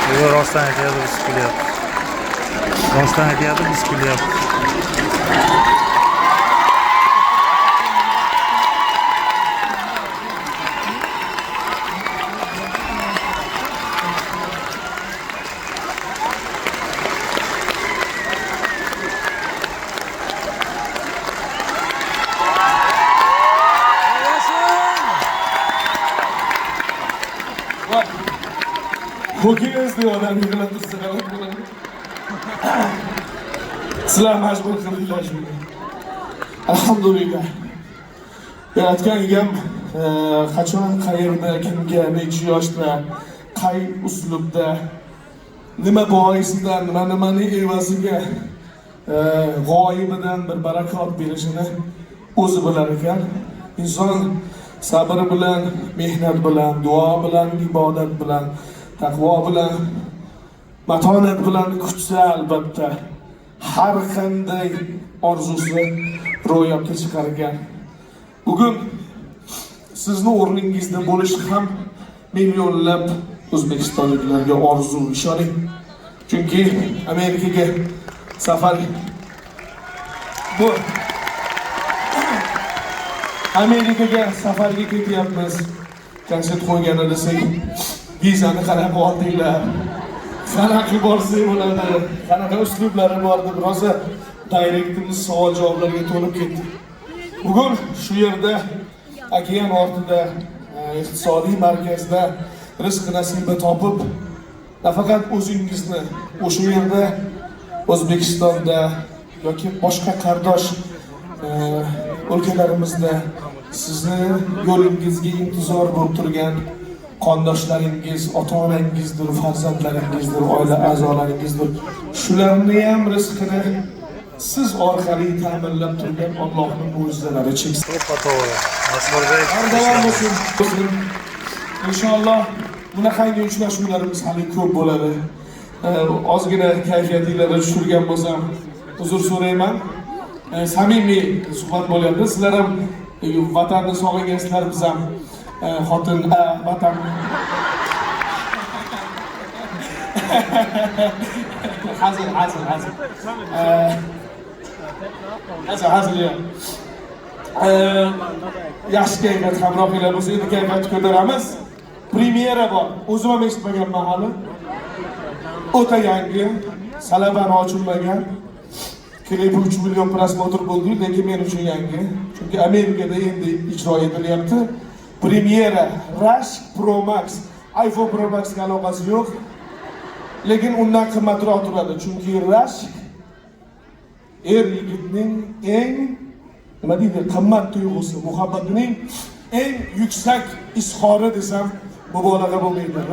Bu rostdan aytyapti, biz kulyapmiz. Rostdan aytyapti, biz kulyapmiz. Ko'kingiz diyor odam yig'ilib tursa nima bo'ladi? Sizlar majbur qildinglar shunga. Alhamdulillah. Yaratgan egam qachon, qayerda, kimga, necha yoshda, qay uslubda, nima boisidan, nimani evaziga g'oyibidan bir barakot berishini o'zi bilar ekan. Inson sabr bilan, mehnat bilan, duo bilan, ibodat bilan, taqvo bilan, matonat bilan kutsa albatta har qanday orzusi ro'yobga chiqar ekan. Bugun sizni o'rningizda bo'lish ham millionlab o'zbekistonliklarga orzu, ishoning. Chunki Amerikaga safar bu Amerikaga safarga ketyapmiz. Konsert qo'ygani desak, vizani qanaqa oldinglar? Qanaqa borsak bo'ladi? Qanaqa uslublari bor deb rosa direktimiz savol-javoblarga to'lib ketdi. Bugun shu yerda okean ortida iqtisodiy markazda rizq nasiba topib, nafaqat o'zingizni o'sha yerda O'zbekistonda yoki boshqa qardosh o'lkalarimizda sizni yo'lingizga intizor bo'lib turgan qondoshlaringiz, ota-onangizdir, farzandlaringizdir, oila a'zolaringizdir. Shularni ham rizqini siz orqali ta'minlab turgan Allohning mo'jizalari cheksiz. Davom bo'lsin. Inshaalloh bunaqangi uchrashuvlarimiz hali ko'p bo'ladi. Ozgina kayfiyatinglarni tushirgan bo'lsam uzr so'rayman. Samimiy suhbat bo'lyapti. Sizlar ham vatanni sog'ingansizlar, biz ham xotin vatan hazil yo'q. Yaxshi kayfiyat hamroh qilib bo'lsa, endi kayfiyatni ko'taramiz. Premyera bor. O'zim ham eshitmaganman hali. O'ta yangi, salabani ochilmagan. Klipi 3 million prosmotr bo'ldi, lekin men uchun yangi. Chunki Amerikada endi ijro etilyapti. Premyera Rush Pro Max. iPhone Pro Max ga aloqasi yo'q. Lekin undan qimmatroq turadi. Chunki Rush yigitning eng nima deydi, qimmat tuyg'usi, muhabbatining eng yuksak izhori desam mubolag'a bo'lmaydi.